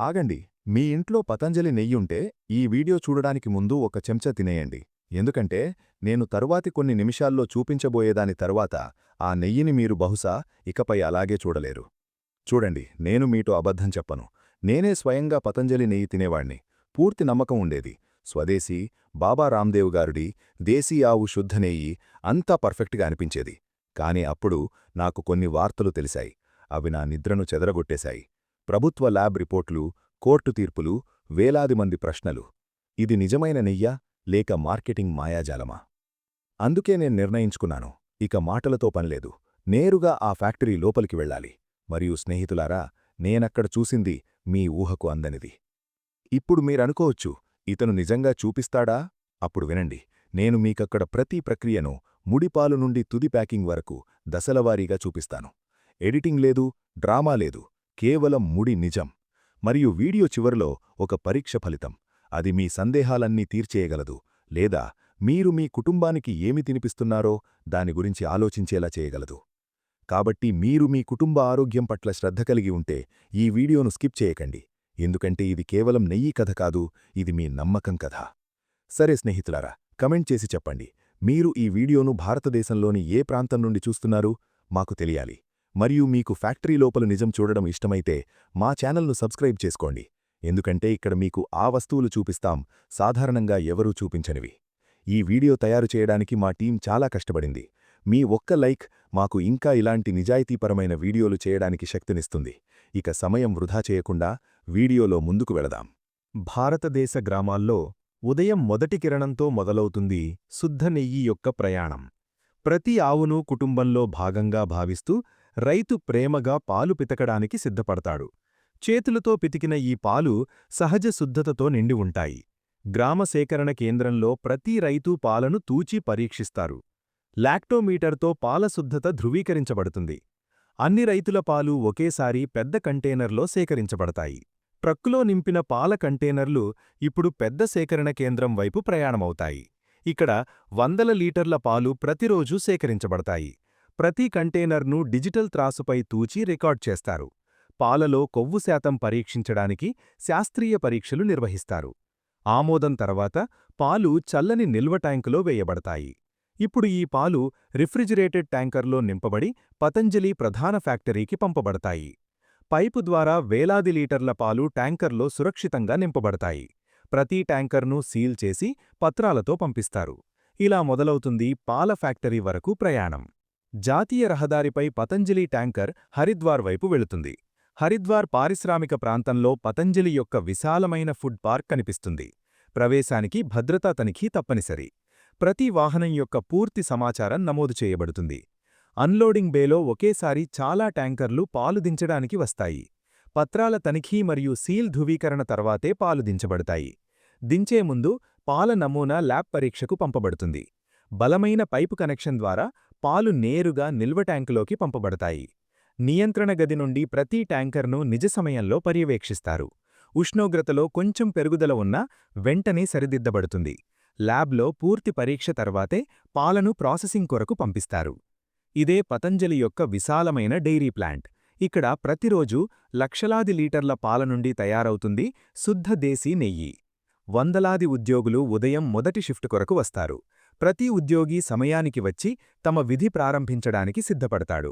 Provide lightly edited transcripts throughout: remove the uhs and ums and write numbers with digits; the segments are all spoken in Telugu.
ఆగండి. మీ ఇంట్లో పతంజలి నెయ్యుంటే ఈ వీడియో చూడడానికి ముందు ఒక చెంచా తినేయండి. ఎందుకంటే నేను తరువాతి కొన్ని నిమిషాల్లో చూపించబోయేదాని తరువాత ఆ నెయ్యిని మీరు బహుశా ఇకపై అలాగే చూడలేరు. చూడండి, నేను మీతో అబద్ధం చెప్పను. నేనే స్వయంగా పతంజలి నెయ్యి తినేవాణ్ణి. పూర్తి నమ్మకం ఉండేది. స్వదేశీ, బాబా రామ్దేవ్ గారుడి, దేశీ ఆవు శుద్ధ నెయ్యి అంతా పర్ఫెక్ట్గా అనిపించేది. కాని అప్పుడు నాకు కొన్ని వార్తలు తెలిశాయి. అవి నా నిద్రను చెదరగొట్టేశాయి. ప్రభుత్వ ల్యాబ్ రిపోర్ట్లు, కోర్టు తీర్పులు, వేలాది మంది ప్రశ్నలు. ఇది నిజమైన నెయ్యా లేక మార్కెటింగ్ మాయాజాలమా? అందుకే నేను నిర్ణయించుకున్నాను, ఇక మాటలతో పనిలేదు. నేరుగా ఆ ఫ్యాక్టరీ లోపలికి వెళ్ళాలి. మరియు స్నేహితులారా, నేనక్కడ చూసింది మీ ఊహకు అందనిది. ఇప్పుడు మీరనుకోవచ్చు, ఇతను నిజంగా చూపిస్తాడా? అప్పుడు వినండి. నేను మీకక్కడ ప్రతి ప్రక్రియను, ముడిపాలు నుండి తుది ప్యాకింగ్ వరకు దశలవారీగా చూపిస్తాను. ఎడిటింగ్ లేదు, డ్రామా లేదు, కేవలం ముడి నిజం. మరియు వీడియో చివరిలో ఒక పరీక్ష ఫలితం. అది మీ సందేహాలన్నీ తీర్చేయగలదు, లేదా మీరు మీ కుటుంబానికి ఏమి తినిపిస్తున్నారో దాని గురించి ఆలోచించేలా చేయగలదు. కాబట్టి మీరు మీ కుటుంబ ఆరోగ్యం పట్ల శ్రద్ధ కలిగి ఉంటే ఈ వీడియోను స్కిప్ చేయకండి. ఎందుకంటే ఇది కేవలం నెయ్యి కథ కాదు, ఇది మీ నమ్మకం కథ. సరే స్నేహితులారా, కమెంట్ చేసి చెప్పండి, మీరు ఈ వీడియోను భారతదేశంలోని ఏ ప్రాంతం నుండి చూస్తున్నారు? మాకు తెలియాలి. మరియు మీకు ఫ్యాక్టరీ లోపల నిజం చూడడం ఇష్టమైతే మా ఛానల్ను సబ్స్క్రైబ్ చేసుకోండి. ఎందుకంటే ఇక్కడ మీకు ఆ వస్తువులు చూపిస్తాం, సాధారణంగా ఎవరూ చూపించనివి. ఈ వీడియో తయారు చేయడానికి మా టీం చాలా కష్టపడింది. మీ ఒక్క లైక్ మాకు ఇంకా ఇలాంటి నిజాయితీపరమైన వీడియోలు చేయడానికి శక్తినిస్తుంది. ఇక సమయం వృధా చేయకుండా వీడియోలో ముందుకు వెళదాం. భారతదేశ గ్రామాల్లో ఉదయం మొదటి కిరణంతో మొదలవుతుంది శుద్ధ నెయ్యి యొక్క ప్రయాణం. ప్రతి ఆవును కుటుంబంలో భాగంగా భావిస్తూ రైతు ప్రేమగా పాలు పితకడానికి సిద్ధపడతాడు. చేతులతో పితికిన ఈ పాలు సహజ శుద్ధతతో నిండి ఉంటాయి. గ్రామ సేకరణ కేంద్రంలో ప్రతి రైతూ పాలను తూచి పరీక్షిస్తారు. లాక్టోమీటర్తో పాల శుద్ధత ధృవీకరించబడుతుంది. అన్ని రైతుల పాలు ఒకేసారి పెద్ద కంటైనర్లో సేకరించబడతాయి. ట్రక్కులో నింపిన పాల కంటైనర్లు ఇప్పుడు పెద్ద సేకరణ కేంద్రం వైపు ప్రయాణమవుతాయి. ఇక్కడ వందల లీటర్ల పాలు ప్రతిరోజూ సేకరించబడతాయి. ప్రతి కంటైనర్ను డిజిటల్ త్రాసుపై తూచి రికార్డ్ చేస్తారు. పాలలో కొవ్వు శాతం పరీక్షించడానికి శాస్త్రీయ పరీక్షలు నిర్వహిస్తారు. ఆమోదం తర్వాత పాలు చల్లని నిల్వ ట్యాంకులో వేయబడతాయి. ఇప్పుడు ఈ పాలు రిఫ్రిజిరేటెడ్ ట్యాంకర్లో నింపబడి పతంజలి ప్రధాన ఫ్యాక్టరీకి పంపబడతాయి. పైపు ద్వారా వేలాది లీటర్ల పాలు ట్యాంకర్లో సురక్షితంగా నింపబడతాయి. ప్రతి ట్యాంకర్ను సీల్ చేసి పత్రాలతో పంపిస్తారు. ఇలా మొదలవుతుంది పాల ఫ్యాక్టరీ వరకు ప్రయాణం. జాతీయ రహదారిపై పతంజలి ట్యాంకర్ హరిద్వార్ వైపు వెళుతుంది. హరిద్వార్ పారిశ్రామిక ప్రాంతంలో పతంజలి యొక్క విశాలమైన ఫుడ్ పార్క్ కనిపిస్తుంది. ప్రవేశానికి భద్రతా తనిఖీ తప్పనిసరి. ప్రతి వాహనం యొక్క పూర్తి సమాచారం నమోదు చేయబడుతుంది. అన్లోడింగ్ బేలో ఒకేసారి చాలా ట్యాంకర్లు పాలు దించడానికి వస్తాయి. పత్రాల తనిఖీ మరియు సీల్ ధృవీకరణ తర్వాతే పాలు దించబడతాయి. దించే ముందు పాల నమూనా ల్యాబ్ పరీక్షకు పంపబడుతుంది. బలమైన పైపు కనెక్షన్ ద్వారా పాలు నేరుగా నిల్వ ట్యాంకులోకి పంపబడతాయి. నియంత్రణ గది నుండి ప్రతి ట్యాంకర్ను నిజ సమయంలో పర్యవేక్షిస్తారు. ఉష్ణోగ్రతలో కొంచెం పెరుగుదల ఉన్నా వెంటనే సరిదిద్దబడుతుంది. ల్యాబ్లో పూర్తి పరీక్ష తర్వాతే పాలను ప్రాసెసింగ్ కొరకు పంపిస్తారు. ఇదే పతంజలి యొక్క విశాలమైన డెయిరీ ప్లాంట్. ఇక్కడ ప్రతిరోజూ లక్షలాది లీటర్ల పాల నుండి తయారవుతుంది శుద్ధ దేశీ నెయ్యి. వందలాది ఉద్యోగులు ఉదయం మొదటి షిఫ్ట్ కొరకు వస్తారు. ప్రతి ఉద్యోగి సమయానికి వచ్చి తమ విధి ప్రారంభించడానికి సిద్ధపడతాడు.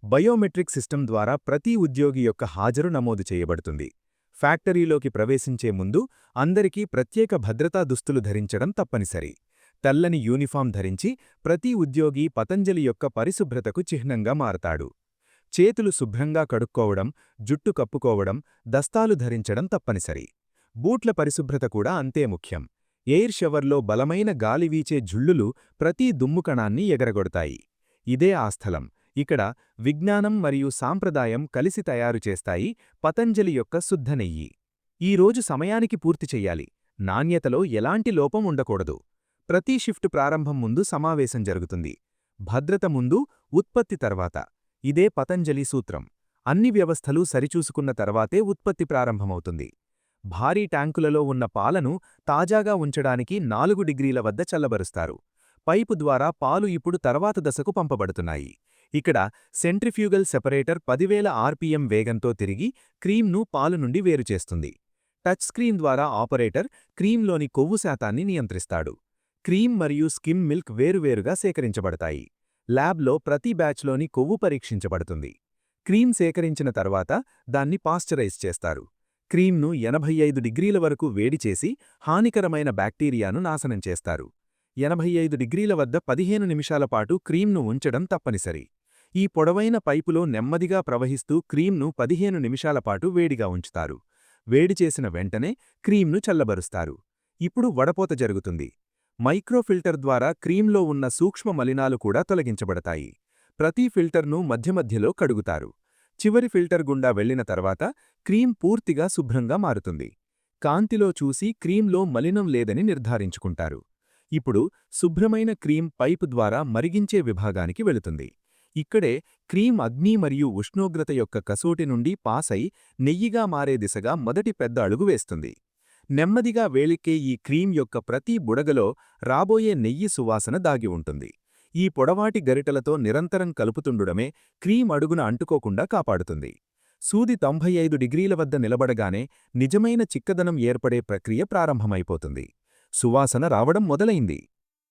బయోమెట్రిక్ సిస్టమ్ ద్వారా ప్రతి ఉద్యోగి యొక్క హాజరు నమోదు చేయబడుతుంది. ఫ్యాక్టరీలోకి ప్రవేశించే ముందు అందరికీ ప్రత్యేక భద్రతా దుస్తులు ధరించడం తప్పనిసరి. తెల్లని యూనిఫాం ధరించి ప్రతి ఉద్యోగి పతంజలి యొక్క పరిశుభ్రతకు చిహ్నంగా మారతాడు. చేతులు శుభ్రంగా కడుక్కోవడం, జుట్టు కప్పుకోవడం, దస్తాలు ధరించడం తప్పనిసరి. బూట్ల పరిశుభ్రత కూడా అంతే ముఖ్యం. ఎయిర్ షవర్లో బలమైన గాలి వీచే జుళ్ళులు ప్రతి దుమ్ముకణాన్ని ఎగరగొడతాయి. ఇదే ఆ స్థలం. ఇక్కడ విజ్ఞానం మరియు సాంప్రదాయం కలిసి తయారు చేస్తాయి పతంజలి యొక్క శుద్ధ నెయ్యి. ఈరోజు సమయానికి పూర్తి చెయ్యాలి. నాణ్యతలో ఎలాంటి లోపం ఉండకూడదు. ప్రతి షిఫ్ట్ ప్రారంభం ముందు సమావేశం జరుగుతుంది. భద్రత ముందు, ఉత్పత్తి తర్వాత. ఇదే పతంజలి సూత్రం. అన్ని వ్యవస్థలు సరిచూసుకున్న తర్వాతే ఉత్పత్తి ప్రారంభమవుతుంది. భారీ ట్యాంకులలో ఉన్న పాలను తాజాగా ఉంచడానికి 4 డిగ్రీల వద్ద చల్లబరుస్తారు. పైపు ద్వారా పాలు ఇప్పుడు తర్వాత దశకు పంపబడుతున్నాయి. ఇక్కడ సెంట్రిఫ్యూగల్ సెపరేటర్ 10,000 ఆర్పిఎం వేగంతో తిరిగి క్రీమ్ను పాలు నుండి వేరుచేస్తుంది. టచ్ స్క్రీన్ ద్వారా ఆపరేటర్ క్రీంలోని కొవ్వు శాతాన్ని నియంత్రిస్తాడు. క్రీమ్ మరియు స్కిమ్ మిల్క్ వేరువేరుగా సేకరించబడతాయి. ల్యాబ్లో ప్రతి బ్యాచ్లోని కొవ్వు పరీక్షించబడుతుంది. క్రీమ్ సేకరించిన తర్వాత దాన్ని పాశ్చరైజ్ చేస్తారు. క్రీమ్ను 85 డిగ్రీల వరకు వేడిచేసి హానికరమైన బ్యాక్టీరియాను నాశనం చేస్తారు. 85 డిగ్రీల వద్ద 15 నిమిషాల పాటు క్రీమ్ను ఉంచడం తప్పనిసరి. ఈ పొడవైన పైపులో నెమ్మదిగా ప్రవహిస్తూ క్రీమ్ను 15 నిమిషాల పాటు వేడిగా ఉంచుతారు. వేడిచేసిన వెంటనే క్రీమ్ను చల్లబరుస్తారు. ఇప్పుడు వడపోత జరుగుతుంది. మైక్రోఫిల్టర్ ద్వారా క్రీంలో ఉన్న సూక్ష్మ మలినాలు కూడా తొలగించబడతాయి. ప్రతి ఫిల్టర్ను మధ్యమధ్యలో కడుగుతారు. చివరి ఫిల్టర్ గుండా వెళ్లిన తర్వాత క్రీం పూర్తిగా శుభ్రంగా మారుతుంది. కాంతిలో చూసి క్రీంలో మలినం లేదని నిర్ధారించుకుంటారు. ఇప్పుడు శుభ్రమైన క్రీం పైపు ద్వారా మరిగించే విభాగానికి వెళుతుంది. ఇక్కడే క్రీం అగ్ని మరియు ఉష్ణోగ్రత యొక్క కసోటి నుండి పాసై నెయ్యిగా మారే దిశగా మొదటి పెద్ద అడుగు వేస్తుంది. నెమ్మదిగా వేలికే ఈ క్రీం యొక్క ప్రతి బుడగలో రాబోయే నెయ్యి సువాసన దాగి ఉంటుంది. ఈ పొడవాటి గరిటలతో నిరంతరం కలుపుతుండడమే క్రీం అడుగున అంటుకోకుండా కాపాడుతుంది. సూది 95 డిగ్రీల వద్ద నిలబడగానే నిజమైన చిక్కదనం ఏర్పడే ప్రక్రియ ప్రారంభమైపోతుంది. సువాసన రావడం మొదలైంది.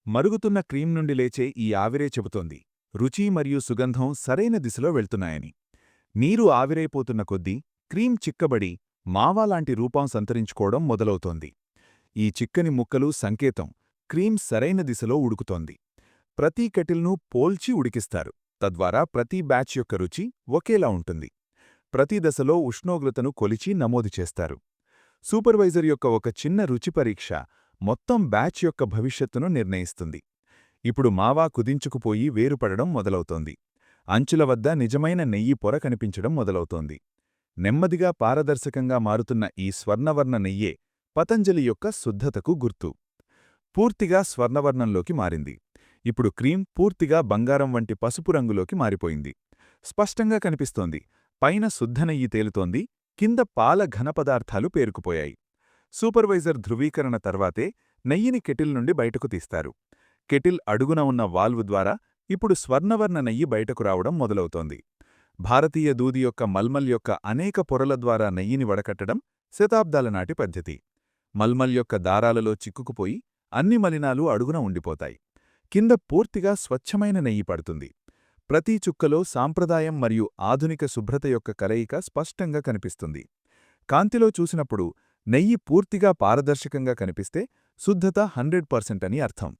మరుగుతున్న క్రీం నుండి లేచే ఈ ఆవిరే చెబుతోంది, రుచి మరియు సుగంధం సరైన దిశలో వెళ్తున్నాయని. నీరు ఆవిరైపోతున్న కొద్దీ క్రీం చిక్కబడి మావాలాంటి రూపం సంతరించుకోవడం మొదలవుతోంది. ఈ చిక్కని ముక్కలు సంకేతం క్రీం సరైన దిశలో ఉడుకుతోంది. ప్రతి కెటిల్ను పోల్చి ఉడికిస్తారు. తద్వారా ప్రతి బ్యాచ్ యొక్క రుచి ఒకేలా ఉంటుంది. ప్రతి దశలో ఉష్ణోగ్రతను కొలిచి నమోదు చేస్తారు. సూపర్వైజర్ యొక్క ఒక చిన్న రుచి పరీక్ష మొత్తం బ్యాచ్ యొక్క భవిష్యత్తును నిర్ణయిస్తుంది. ఇప్పుడు మావా కుదించుకుపోయి వేరుపడడం మొదలవుతోంది. అంచుల వద్ద నిజమైన నెయ్యి పొర కనిపించడం మొదలవుతోంది. నెమ్మదిగా పారదర్శకంగా మారుతున్న ఈ స్వర్ణవర్ణ నెయ్యే పతంజలి యొక్క శుద్ధతకు గుర్తు. పూర్తిగా స్వర్ణవర్ణంలోకి మారింది. ఇప్పుడు క్రీం పూర్తిగా బంగారం వంటి పసుపు రంగులోకి మారిపోయింది. స్పష్టంగా కనిపిస్తోంది. పైన శుద్ధ నెయ్యి తేలుతోంది, కింద పాల ఘనపదార్థాలు పేరుకుపోయాయి. సూపర్వైజర్ ధృవీకరణ తర్వాతే నెయ్యిని కెటిల్ నుండి బయటకు తీస్తారు. కెటిల్ అడుగున ఉన్న వాల్వ్ ద్వారా ఇప్పుడు స్వర్ణవర్ణ నెయ్యి బయటకు రావడం మొదలవుతోంది. భారతీయ దూది యొక్క మల్మల్ యొక్క అనేక పొరల ద్వారా నెయ్యిని వడకట్టడం శతాబ్దాల నాటి పద్ధతి. మల్మల్ యొక్క దారాలలో చిక్కుకుపోయి అన్ని మలినాలు అడుగున ఉండిపోతాయి. కింద పూర్తిగా స్వచ్ఛమైన నెయ్యి పడుతుంది. ప్రతి చుక్కలో సాంప్రదాయం మరియు ఆధునిక శుభ్రత యొక్క కలయిక స్పష్టంగా కనిపిస్తుంది. కాంతిలో చూసినప్పుడు నెయ్యి పూర్తిగా పారదర్శకంగా కనిపిస్తే శుద్ధత 100% అని అర్థం.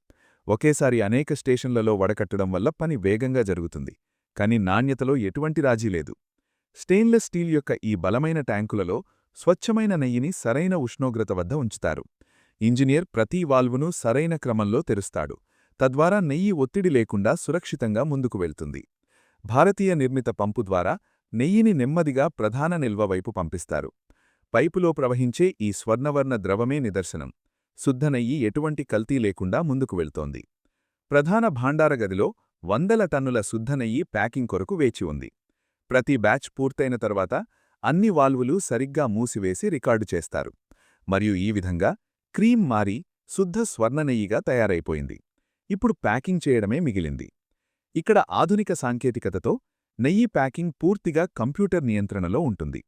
ఒకేసారి అనేక స్టేషన్లలో వడకట్టడం వల్ల పని వేగంగా జరుగుతుంది, కానీ నాణ్యతలో ఎటువంటి రాజీ లేదు. స్టెయిన్లెస్ స్టీల్ యొక్క ఈ బలమైన ట్యాంకులలో స్వచ్ఛమైన నెయ్యిని సరైన ఉష్ణోగ్రత వద్ద ఉంచుతారు. ఇంజనీర్ ప్రతి వాల్వును సరైన క్రమంలో తెరుస్తాడు. తద్వారా నెయ్యి ఒత్తిడి లేకుండా సురక్షితంగా ముందుకు వెళ్తుంది. భారతీయ నిర్మిత పంపు ద్వారా నెయ్యిని నెమ్మదిగా ప్రధాన నిల్వ వైపు పంపిస్తారు. పైపులో ప్రవహించే ఈ స్వర్ణవర్ణ ద్రవమే నిదర్శనం. శుద్ధ నెయ్యి ఎటువంటి కల్తీ లేకుండా ముందుకు వెళ్తోంది. ప్రధాన భాండార గదిలో 100 టన్నుల శుద్ధ నెయ్యి ప్యాకింగ్ కొరకు వేచి ఉంది. ప్రతి బ్యాచ్ పూర్తయిన తర్వాత అన్ని వాల్వులు సరిగ్గా మూసివేసి రికార్డు చేస్తారు. మరియు ఈ విధంగా క్రీం మారి శుద్ధ స్వర్ణ నెయ్యిగా తయారైపోయింది. ఇప్పుడు ప్యాకింగ్ చేయడమే మిగిలింది. ఇక్కడ ఆధునిక సాంకేతికతతో నెయ్యి ప్యాకింగ్ పూర్తిగా కంప్యూటర్ నియంత్రణలో ఉంటుంది.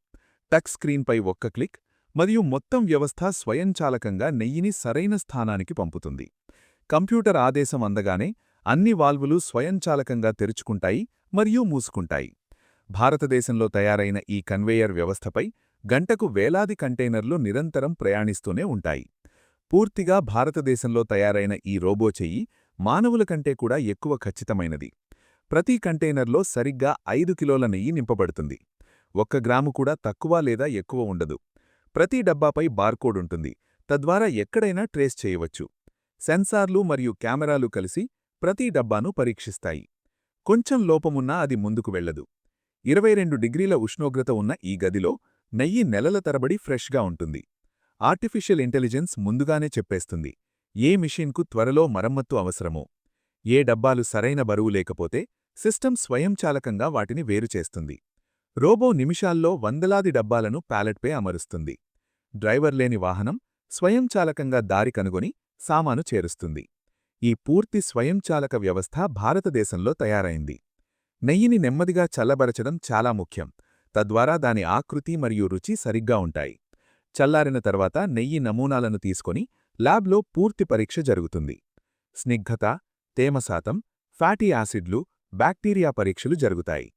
టచ్ స్క్రీన్పై ఒక్క క్లిక్ మరియు మొత్తం వ్యవస్థ స్వయంచాలకంగా నెయ్యిని సరైన స్థానానికి పంపుతుంది. కంప్యూటర్ ఆదేశం అందగానే అన్ని వాల్వులు స్వయంచాలకంగా తెరుచుకుంటాయి మరియు మూసుకుంటాయి. భారతదేశంలో తయారైన ఈ కన్వేయర్ వ్యవస్థపై గంటకు వేలాది కంటైనర్లు నిరంతరం ప్రయాణిస్తూనే ఉంటాయి. పూర్తిగా భారతదేశంలో తయారైన ఈ రోబో చెయ్యి మానవుల కంటే కూడా ఎక్కువ ఖచ్చితమైనది. ప్రతి కంటైనర్లో సరిగ్గా 5 కిలోల నెయ్యి నింపబడుతుంది. 1 గ్రాము కూడా తక్కువ లేదా ఎక్కువ ఉండదు. ప్రతి డబ్బాపై బార్కోడ్ ఉంటుంది. తద్వారా ఎక్కడైనా ట్రేస్ చేయవచ్చు. సెన్సార్లు మరియు కెమెరాలు కలిసి ప్రతి డబ్బాను పరీక్షిస్తాయి. కొంచెం లోపమున్నా అది ముందుకు వెళ్లదు. 22 డిగ్రీల ఉష్ణోగ్రత ఉన్న ఈ గదిలో నెయ్యి నెలల తరబడి ఫ్రెష్గా ఉంటుంది. ఆర్టిఫిషియల్ ఇంటెలిజెన్స్ ముందుగానే చెప్పేస్తుంది ఏ మిషన్కు త్వరలో మరమ్మత్తు అవసరమో. ఏ డబ్బాలు సరైన బరువు లేకపోతే సిస్టమ్ స్వయంచాలకంగా వాటిని వేరుచేస్తుంది. రోబో నిమిషాల్లో వందలాది డబ్బాలను ప్యాలెట్పై అమరుస్తుంది. డ్రైవర్ లేని వాహనం స్వయంచాలకంగా దారి కనుగొని సామాను చేరుస్తుంది. ఈ పూర్తి స్వయంచాలక వ్యవస్థ భారతదేశంలో తయారైంది. నెయ్యిని నెమ్మదిగా చల్లబరచడం చాలా ముఖ్యం. తద్వారా దాని ఆకృతి మరియు రుచి సరిగ్గా ఉంటాయి. చల్లారిన తర్వాత నెయ్యి నమూనాలను తీసుకొని ల్యాబ్లో పూర్తి పరీక్ష జరుగుతుంది. స్నిగ్ధత, తేమ శాతం, ఫ్యాటీ యాసిడ్లు, బ్యాక్టీరియా పరీక్షలు జరుగుతాయి.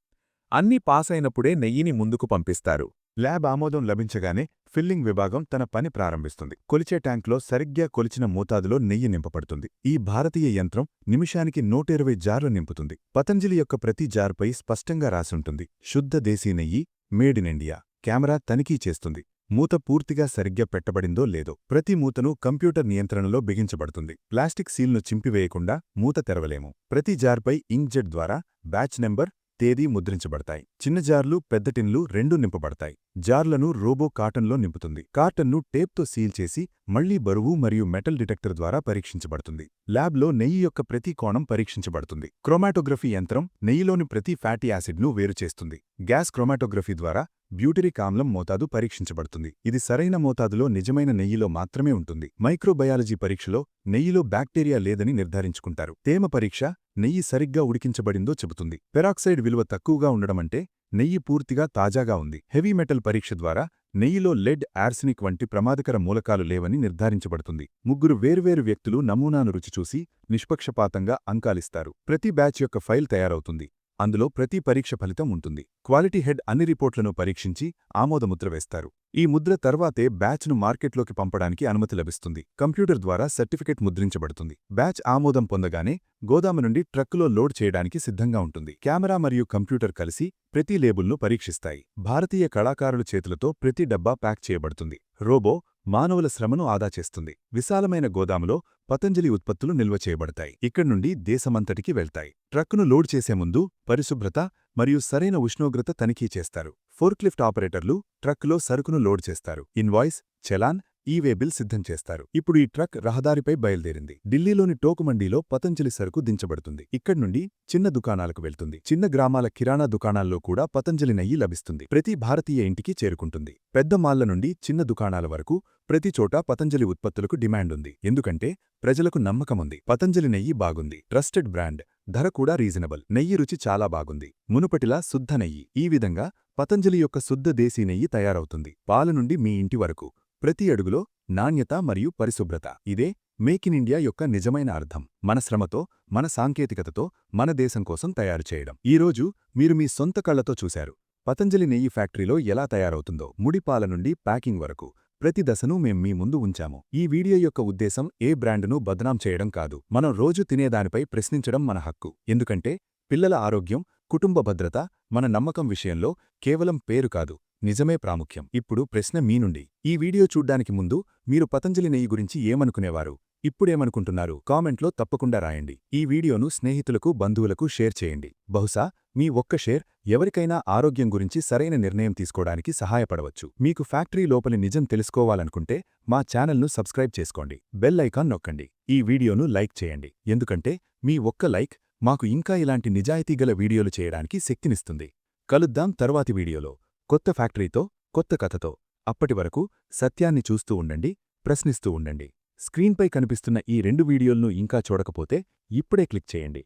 అన్నీ పాస్ అయినప్పుడే నెయ్యిని ముందుకు పంపిస్తారు. ల్యాబ్ ఆమోదం లభించగానే ఫిల్లింగ్ విభాగం తన పని ప్రారంభిస్తుంది. కొలిచే ట్యాంక్లో సరిగ్గా కొలిచిన మోతాదులో నెయ్యి నింపబడుతుంది. ఈ భారతీయ యంత్రం నిమిషానికి 120 జార్లు నింపుతుంది. పతంజలి యొక్క ప్రతి జార్పై స్పష్టంగా రాసుంటుంది, శుద్ధ దేశీ నెయ్యి, మేడ్ ఇన్ ఇండియా. కెమెరా తనిఖీ చేస్తుంది, మూత పూర్తిగా సరిగ్గా పెట్టబడిందో లేదో. ప్రతి మూతను కంప్యూటర్ నియంత్రణలో బిగించబడుతుంది. ప్లాస్టిక్ సీల్ను చింపివేయకుండా మూత తెరవలేము. ప్రతి జార్పై ఇంక్జెట్ ద్వారా బ్యాచ్ నెంబర్, తేదీ ముద్రించబడతాయి. చిన్న జార్లు, పెద్ద టిన్లు రెండూ నింపబడతాయి. జార్లను రోబో కార్టన్లో నింపుతుంది. కార్టన్ను టేప్తో సీల్ చేసి మళ్లీ బరువు మరియు మెటల్ డిటెక్టర్ ద్వారా పరీక్షించబడుతుంది. ల్యాబ్లో నెయ్యి యొక్క ప్రతి కోణం పరీక్షించబడుతుంది. క్రోమాటోగ్రఫీ యంత్రం నెయ్యిలోని ప్రతి ఫ్యాటీ యాసిడ్ను వేరుచేస్తుంది. గ్యాస్ క్రోమాటోగ్రఫీ ద్వారా బ్యూటరిక్ ఆమ్లం మోతాదు పరీక్షించబడుతుంది. ఇది సరైన మోతాదులో నిజమైన నెయ్యిలో మాత్రమే ఉంటుంది. మైక్రోబయాలజీ పరీక్షలో నెయ్యిలో బ్యాక్టీరియా లేదని నిర్ధారించుకుంటారు. తేమ పరీక్ష నెయ్యి సరిగ్గా ఉడికించబడిందో చెబుతుంది. పెరాక్సైడ్ విలువ తక్కువగా ఉండడమంటే నెయ్యి పూర్తిగా తాజాగా ఉంది. హెవీ మెటల్ పరీక్ష ద్వారా నెయ్యిలో లెడ్, ఆర్సెనిక్ వంటి ప్రమాదకర మూలకాలు లేవని నిర్ధారించబడుతుంది. ముగ్గురు వేర్వేరు వ్యక్తులు నమూనాను రుచిచూసి నిష్పక్షపాతంగా అంకాలిస్తారు. ప్రతి బ్యాచ్ యొక్క ఫైల్ తయారవుతుంది. అందులో ప్రతి పరీక్ష ఫలితం ఉంటుంది. క్వాలిటీ హెడ్ అన్ని రిపోర్ట్లను పరీక్షించి ఆమోదముద్ర వేస్తారు. ఈ ముద్ర తర్వాతే బ్యాచ్ను మార్కెట్లోకి పంపడానికి అనుమతి లభిస్తుంది. కంప్యూటర్ ద్వారా సర్టిఫికెట్ ముద్రించబడుతుంది. బ్యాచ్ ఆమోదం పొందగానే గోదాము నుండి ట్రక్కులో లోడ్ చేయడానికి సిద్ధంగా ఉంటుంది. కెమెరా మరియు కంప్యూటర్ కలిసి ప్రతి లేబుల్ను పరీక్షిస్తాయి. భారతీయ కళాకారుల చేతులతో ప్రతి డబ్బా ప్యాక్ చేయబడుతుంది. రోబో మానవుల శ్రమను ఆదా చేస్తుంది. విశాలమైన గోదాములో పతంజలి ఉత్పత్తులు నిల్వ చేయబడతాయి. ఇక్కడి నుండి దేశమంతటికి వెళ్తాయి. ట్రక్కును లోడ్ చేసే ముందు పరిశుభ్రత మరియు సరైన ఉష్ణోగ్రత తనిఖీ చేస్తారు. ఫోర్క్లిఫ్ట్ ఆపరేటర్లు ట్రక్కులో సరుకును లోడ్ చేస్తారు. ఇన్వాయిస్, చలాన్, ఈవే బిల్ సిద్ధం చేస్తారు. ఇప్పుడు ఈ ట్రక్ రహదారిపై బయలుదేరింది. ఢిల్లీలోని టోకుమండీలో పతంజలి సరుకు దించబడుతుంది. ఇక్కడి నుండి చిన్న దుకాణాలకు వెళ్తుంది. చిన్న గ్రామాల కిరాణా దుకాణాల్లో కూడా పతంజలి నెయ్యి లభిస్తుంది. ప్రతి భారతీయ ఇంటికి చేరుకుంటుంది. పెద్ద మాళ్ల నుండి చిన్న దుకాణాల వరకు ప్రతి చోటా పతంజలి ఉత్పత్తులకు డిమాండ్ ఉంది. ఎందుకంటే ప్రజలకు నమ్మకముంది. పతంజలి నెయ్యి బాగుంది, ట్రస్టెడ్ బ్రాండ్, ధర కూడా రీజనబుల్. నెయ్యి రుచి చాలా బాగుంది, మునుపటిలా శుద్ధ నెయ్యి. ఈ విధంగా పతంజలి యొక్క శుద్ధ దేశీ నెయ్యి తయారవుతుంది. పాల నుండి మీ ఇంటి వరకు ప్రతి అడుగులో నాణ్యత మరియు పరిశుభ్రత. ఇదే మేక్ ఇన్ ఇండియా యొక్క నిజమైన అర్థం. మన శ్రమతో, మన సాంకేతికతతో మన దేశం కోసం తయారు చేయడం. ఈరోజు మీరు మీ సొంత కళ్లతో చూశారు పతంజలి నెయ్యి ఫ్యాక్టరీలో ఎలా తయారవుతుందో. ముడిపాల నుండి ప్యాకింగ్ వరకు ప్రతి దశను మేం మీ ముందు ఉంచాము. ఈ వీడియో యొక్క ఉద్దేశం ఏ బ్రాండును బదనాం చేయడం కాదు. మనం రోజు తినేదానిపై ప్రశ్నించడం మన హక్కు. ఎందుకంటే పిల్లల ఆరోగ్యం, కుటుంబ భద్రత, మన నమ్మకం విషయంలో కేవలం పేరు కాదు, నిజమే ప్రాముఖ్యం. ఇప్పుడు ప్రశ్న మీ నుండి. ఈ వీడియో చూడ్డానికి ముందు మీరు పతంజలి నెయ్యి గురించి ఏమనుకునేవారు? ఇప్పుడేమనుకుంటున్నారు? కామెంట్లో తప్పకుండా రాయండి. ఈ వీడియోను స్నేహితులకు, బంధువులకు షేర్ చేయండి. బహుశా మీ ఒక్క షేర్ ఎవరికైనా ఆరోగ్యం గురించి సరైన నిర్ణయం తీసుకోవడానికి సహాయపడవచ్చు. మీకు ఫ్యాక్టరీ లోపలి నిజం తెలుసుకోవాలనుకుంటే మా ఛానల్ను సబ్స్క్రైబ్ చేసుకోండి. బెల్ ఐకాన్ నొక్కండి. ఈ వీడియోను లైక్ చేయండి. ఎందుకంటే మీ ఒక్క లైక్ మాకు ఇంకా ఇలాంటి నిజాయితీగల వీడియోలు చేయడానికి శక్తినిస్తుంది. కలుద్దాం తర్వాతి వీడియోలో కొత్త ఫ్యాక్టరీతో, కొత్త కథతో. అప్పటివరకు సత్యాన్ని చూస్తూ ఉండండి, ప్రశ్నిస్తూ ఉండండి. స్క్రీన్పై కనిపిస్తున్న ఈ 2 వీడియోలను ఇంకా చూడకపోతే ఇప్పుడే క్లిక్ చేయండి.